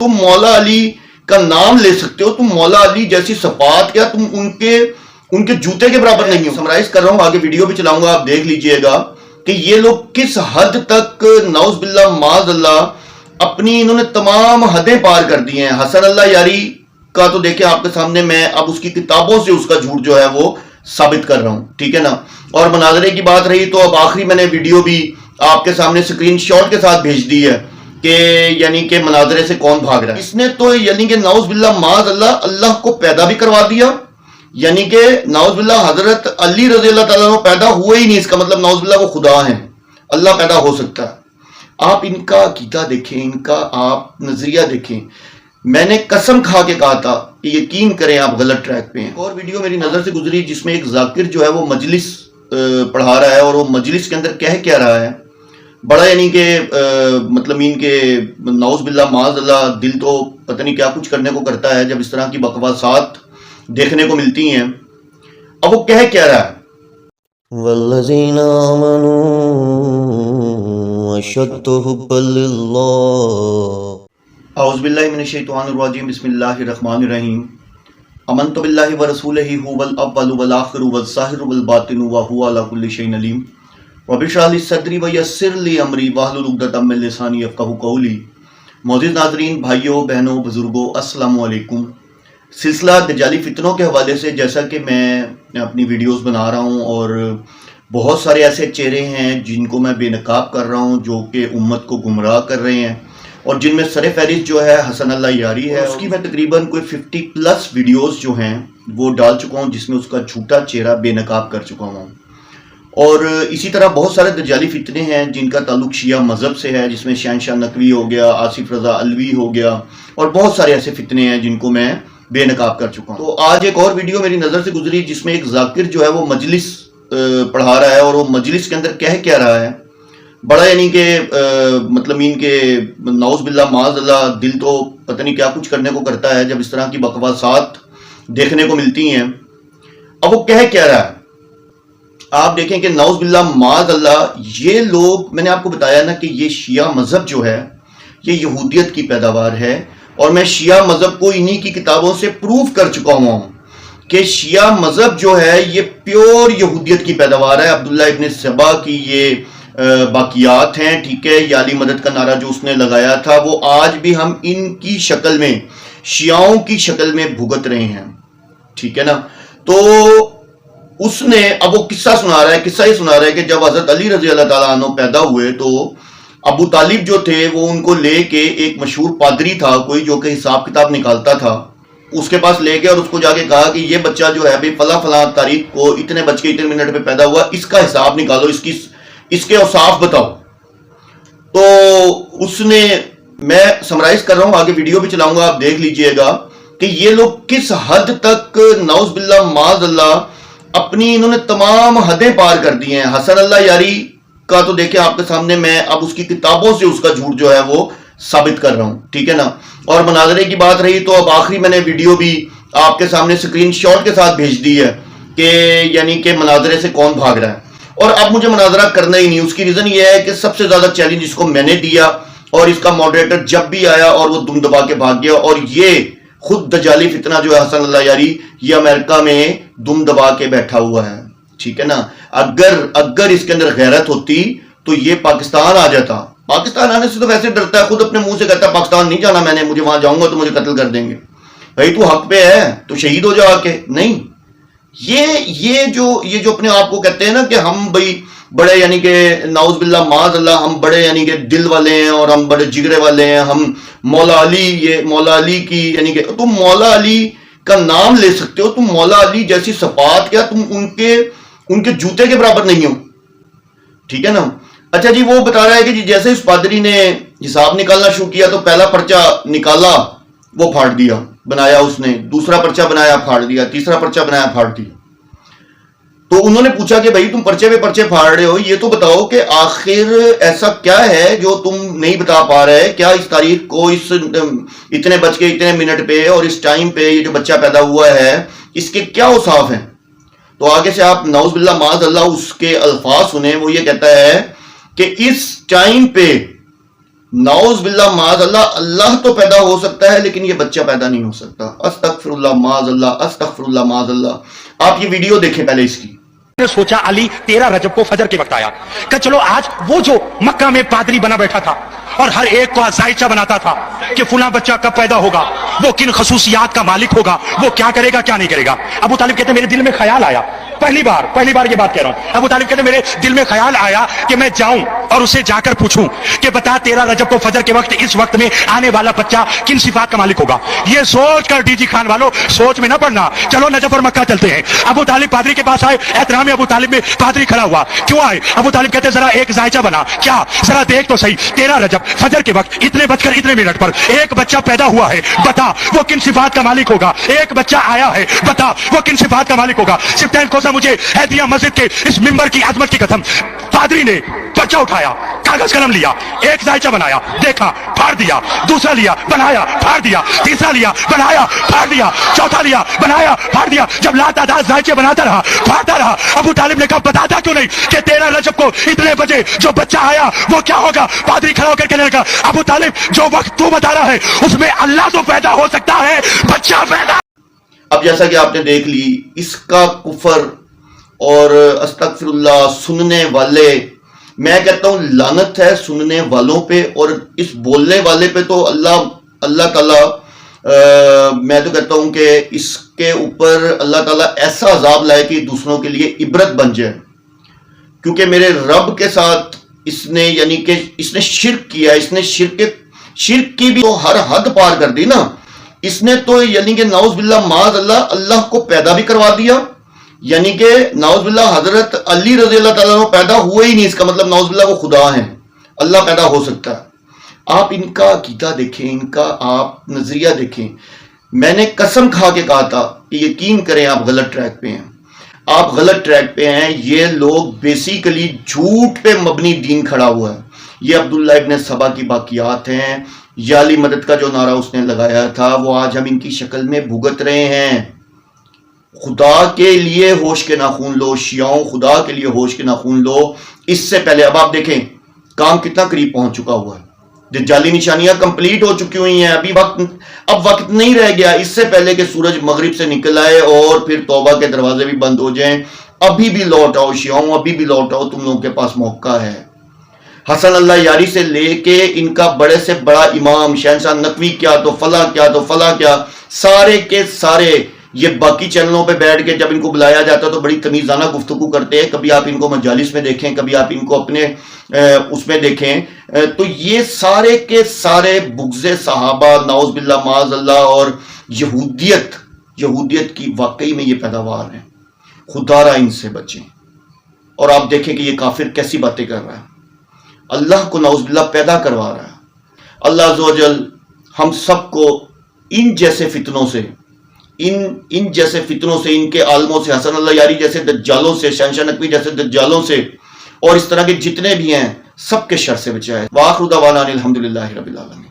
तुम मौला अली का नाम ले सकते हो, तुम मौला अली जैसी सफात, क्या तुम उनके जूते के बराबर नहीं हो। समराइज कर रहा हूं, आगे वीडियो भी चलाऊंगा, आप देख लीजिएगा कि ये लोग किस हद तक नौज बिल्ला माज अल्लाह अपनी इन्होंने तमाम हदें पार कर दी हैं। हसन अल्लाह यारी का तो देखिए आपके सामने मैं अब उसकी किताबों से उसका झूठ जो है वो साबित कर रहा हूं, ठीक है ना। और मनाजरे की बात रही तो अब आखिरी मैंने वीडियो भी आपके सामने स्क्रीनशॉट के साथ भेज दी है कि यानी कि मनाजरे से कौन भाग रहा है। इसने तो यानी कि नौज बिल्ला माज अल्लाह को पैदा भी करवा दिया, यानी कि नौज बिल्ला हजरत अली रजी अल्लाह ताला अन्हु पैदा हुए ही नहीं, इसका मतलब नौज बिल्ला वो खुदा हैं, अल्लाह पैदा हो सकता है। आप इनका अकीदा देखें, इनका आप नजरिया देखें। मैंने कसम खा के कहा था कि यकीन करें आप गलत ट्रैक पे हैं। और वीडियो मेरी नजर से गुजरी जिसमें एक जाकिर जो है वो मजलिस पढ़ा रहा है और वो मजलिस के अंदर कह क्या रहा है, बड़ा यानी कि मतलब इनके नौज बिल्ला माज अल्लाह दिल तो पता नहीं क्या कुछ करने को करता है जब इस तरह की बकवासात देखने को मिलती हैं। अब वो कह क्या रहा है, वल्लज़ीना आमनू अशद्दु हुब्बन लिल्लाह। औज़ु बिल्लाहि मिनश शैतानिर रजीम, बिस्मिल्लाहिर रहमानिर रहीम। अमनतु बिल्लाहि व रसूलिही हुवल अव्वलु वल आखिरु वल ज़ाहिरु वल बातिनु व हुवा अला कुल्लि शैइन अलीम। रब्बि इश्रह ली सदरी व यस्सिर ली अमरी वहलुल उक़दतम मिन लिसानी यफ़क़हू क़ौली। मौजूद नाज़रीन, भाइयों बहनों बुजुर्गों, अस्सलामु अलैकुम। सिलसिला दज्जाली फितनों के हवाले से जैसा कि मैं अपनी वीडियोस बना रहा हूं और बहुत सारे ऐसे चेहरे हैं जिनको मैं बेनकाब कर रहा हूं जो कि उम्मत को गुमराह कर रहे हैं और जिनमें सर फहरिस्त जो है हसन अल्लाह यारी है। उसकी मैं तकरीबन कोई 50+ वीडियोस जो हैं वो डाल चुका हूं जिसमें उसका झूठा चेहरा बेनकाब कर चुका हूं। और इसी तरह बहुत सारे दज्जाली फितने हैं जिनका ताल्लुक शिया मज़हब से है, जिसमें शहनशाह नकवी हो गया, आसिफ रज़ा अलवी हो गया और बहुत सारे ऐसे फितने हैं जिनको मैं बेनकाब कर चुका हूं। तो आज एक और वीडियो मेरी नज़र से गुजरी जिसमें एक जाकिर जो है वो मजलिस पढ़ा रहा है और वो मजलिस के अंदर कह क्या रहा है, बड़ा यानी कि मतलब इनके नौज बिल्ला माज अल्लाह दिल तो पता नहीं क्या कुछ करने को करता है जब इस तरह की बकवासात देखने को मिलती हैं। अब वो कह क्या रहा है, आप देखें कि नौज बिल्ला माज अल्लाह ये लोग, मैंने आपको बताया ना कि ये शिया मज़हब जो है ये यहूदियत की पैदावार है और मैं शिया मज़हब को इन्हीं की किताबों से प्रूव कर चुका हुआ हूं कि शिया मज़हब जो है ये प्योर यहूदियत की पैदावार है। अब्दुल्ला इब्न सबा की ये बाकियात हैं, ठीक है। या अली मदद का नारा जो उसने लगाया था वो आज भी हम इनकी शक्ल में, शियाओं की शक्ल में भुगत रहे हैं, ठीक है ना। तो उसने अब वो किस्सा सुना रहा है, किस्सा ही सुना रहा है कि जब हजरत अली रजी अल्लाह ताला अन्हु पैदा हुए तो अबू तालिब जो थे वो उनको लेके, एक मशहूर पादरी था कोई जो कि हिसाब किताब निकालता था, उसके पास ले गए और उसको जाके कहा कि ये बच्चा जो है भाई फला फला तारीख को इतने बज के इतने मिनट पे पैदा हुआ, इसका हिसाब निकालो, इसके औसाफ बताओ। तो उसने, मैं समराइज कर रहा हूं, आगे वीडियो भी चलाऊंगा, आप देख लीजिएगा कि ये लोग किस हद तक नौज बिल्ला माज अल्लाह अपनी इन्होंने तमाम हदें पार कर दी हैं। हसन अल्लाह यारी का तो देखिए आपके सामने मैं अब उसकी किताबों से उसका झूठ जो है वो साबित कर रहा हूं, ठीक है ना। और मनाजरे की बात रही तो अब आखिरी मैंने वीडियो भी आपके सामने स्क्रीनशॉट के साथ भेज दी है कि यानी कि मनाजरे से कौन भाग रहा है। और अब मुझे मनाजरा करना ही नहीं, उसकी रीजन ये है कि सबसे ज्यादा चैलेंज इसको मैंने दिया और इसका मॉडरेटर जब भी आया और वो दुम दबा के भाग गया। और ये खुद दज्जाली फितना जो है हसन अल्लाह यारी, ये अमेरिका में दुम दबा के बैठा हुआ है, ठीक है ना। अगर इसके अंदर गैरत होती तो ये पाकिस्तान आ जाता। पाकिस्तान आने से तो वैसे डरता है, खुद अपने मुंह से कहता है पाकिस्तान नहीं जाना मैंने, मुझे वहां जाऊंगा तो मुझे कत्ल कर देंगे। भाई तू हक पे है तो शहीद हो जा आके। नहीं, ये जो अपने आप को कहते हैं ना कि हम भाई बड़े यानी कि नाउज बिल्ला माज अल्लाह हम बड़े यानी कि दिल वाले हैं और हम बड़े जिगरे वाले हैं, हम मौला अली, ये मौला अली की यानी कि तुम मौला अली का नाम ले सकते हो, तुम मौला अली जैसी सफात, क्या तुम उनके जूते के बराबर नहीं हो, ठीक है ना। अच्छा जी, वो बता रहा है कि जी जैसे उस पादरी ने हिसाब निकालना शुरू किया तो पहला पर्चा निकाला वो फाड़ दिया, बनाया उसने, दूसरा पर्चा बनाया फाड़ दिया, तीसरा पर्चा बनाया फाड़ दिया। तो उन्होंने पूछा कि भाई तुम पर्चे पे पर्चे फाड़ रहे हो, ये तो बताओ कि आखिर ऐसा क्या है जो तुम नहीं बता पा रहे, क्या इस तारीख को इस इतने बज के इतने मिनट पे और इस टाइम पे ये जो बच्चा पैदा हुआ है इसके क्या औसाफ हैं। तो आगे से आप नौज बिल्ला माज अल्लाह उसके अल्फाज सुने, वो ये कहता है कि इस टाइम पे نعوذ باللہ معاذ اللہ، اللہ تو پیدا ہو سکتا ہے لیکن یہ بچہ پیدا نہیں ہو سکتا. استغفر اللہ معاذ اللہ، استغفر اللہ معاذ اللہ. آپ یہ ویڈیو دیکھیں پہلے اس کی. نے سوچا علی 13 رجب کو فجر کے وقت آیا کہ چلو آج وہ جو مکہ میں پادری بنا بیٹھا تھا اور ہر ایک کو ذائچہ بناتا تھا کہ فلاں بچہ کب پیدا ہوگا، وہ کن خصوصیات کا مالک ہوگا، وہ کیا کرے گا کیا نہیں کرے گا. ابو طالب کہتے میرے دل میں خیال آیا، پہلی بار یہ بات کہہ رہا ہوں. ابو طالب کہتے میرے دل میں خیال آیا کہ میں جاؤں اور اسے جا کر پوچھوں کہ بتا 13 رجب کو فجر کے وقت اس وقت میں آنے والا بچہ کن صفات کا مالک ہوگا. یہ سوچ کر ڈی جی خان والوں سوچ میں نہ پڑنا، چلو نجف اور مکہ چلتے ہیں. ابو طالب پادری کے پاس آئے، احترام ابو طالب میں پادری کھڑا ہوا. کیوں آئے؟ ابو طالب کہتے ذرا ایک ذائچہ بنا، کیا ذرا دیکھ تو صحیح 13 رجب فجر کے وقت اتنے بج کر اتنے منٹ پر ایک بچہ پیدا ہوا ہے، بتا وہ کن صفات کا مالک ہوگا. ایک بچہ آیا ہے، بتا وہ کن صفات کا مالک ہوگا. سفتین کوسا مجھے ہدیہ مسجد کے اس ممبر کی عظمت کی قسم، پادری نے بچہ اٹھایا، کاغذ قلم لیا، ایک ذائچہ بنایا، دیکھا، پھاڑ دیا، دوسرا لیا، بنایا، پھاڑ دیا، تیسرا لیا، بنایا، پھاڑ دیا، چوتھا لیا، بنایا، پھاڑ دیا. جب لاتعداد ذائچے بناتا رہا، پھاڑتا رہا، ابو طالب نے کہا بتاتا کیوں نہیں کہ 13 رجب کو اتنے بجے جو بچہ آیا وہ کیا ہوگا. پادری کھڑا ہو کر کہنے لگا ابو طالب جو وقت تو بتا رہا ہے اس میں اللہ تو پیدا ہو سکتا ہے، بچہ پیدا. اب جیسا کہ آپ نے دیکھ لی، اس کا کفر اور استغفر اللہ سننے والے، میں کہتا ہوں لعنت ہے سننے والوں پہ، اور اس بولنے والے پہ تو اللہ تعالیٰ میں تو کہتا ہوں کہ اس کے اوپر اللہ تعالیٰ ایسا عذاب لائے کہ دوسروں کے لیے عبرت بن جائے. کیونکہ میرے رب کے ساتھ اس نے یعنی کہ اس نے شرک کیا، اس نے شرک کی بھی تو ہر حد پار کر دی نا. اس نے تو یعنی کہ نعوذ باللہ معاذ اللہ کو پیدا بھی کروا دیا، یعنی کہ نعوذ باللہ حضرت علی رضی اللہ تعالیٰ عنہ پیدا ہوئے ہی نہیں، اس کا مطلب نعوذ باللہ وہ خدا ہیں، اللہ پیدا ہو سکتا ہے. آپ ان کا عقیدہ دیکھیں، ان کا آپ نظریہ دیکھیں. میں نے قسم کھا کے کہا تھا کہ یقین کریں آپ غلط ٹریک پہ ہیں، آپ غلط ٹریک پہ ہیں. یہ لوگ بیسیکلی جھوٹ پہ مبنی دین کھڑا ہوا ہے. یہ عبداللہ ابن سبا کی باقیات ہیں. یا علی مدد کا جو نعرہ اس نے لگایا تھا وہ آج ہم ان کی شکل میں بھگت رہے ہیں. خدا کے لیے ہوش کے ناخون لو شیعوں، خدا کے لیے ہوش کے ناخون لو. اس سے پہلے اب آپ دیکھیں کام کتنا قریب پہنچ چکا ہوا ہے، دجالی نشانیاں کمپلیٹ ہو چکی ہوئی ہیں. اب وقت نہیں رہ گیا اس سے پہلے کہ سورج مغرب سے نکل آئے اور پھر توبہ کے دروازے بھی بند ہو جائیں. ابھی بھی لوٹ آؤ شیعوں، ابھی بھی لوٹ آؤ، تم لوگوں کے پاس موقع ہے. حسن اللہ یاری سے لے کے ان کا بڑے سے بڑا امام شہنشاہ نقوی کیا تو فلاں کیا تو فلاں کیا، سارے کے سارے یہ باقی چینلوں پہ بیٹھ کے جب ان کو بلایا جاتا ہے تو بڑی تمیزانہ گفتگو کرتے ہیں. کبھی آپ ان کو مجالس میں دیکھیں، کبھی آپ ان کو اپنے اس میں دیکھیں، تو یہ سارے کے سارے بغض صحابہ نعوذ باللہ معاذ اللہ اور یہودیت کی واقعی میں یہ پیداوار ہیں. خدا را ان سے بچیں. اور آپ دیکھیں کہ یہ کافر کیسی باتیں کر رہا ہے، اللہ کو نعوذ باللہ پیدا کروا رہا ہے. اللہ عز و جل ہم سب کو ان جیسے فتنوں سے ان کے عالموں سے، حسن اللہ یاری جیسے دجالوں سے، شہنشاہ نقوی جیسے دجالوں سے اور اس طرح کے جتنے بھی ہیں سب کے شر سے بچائے. وآخر دعوانا الحمدللہ رب العالمین.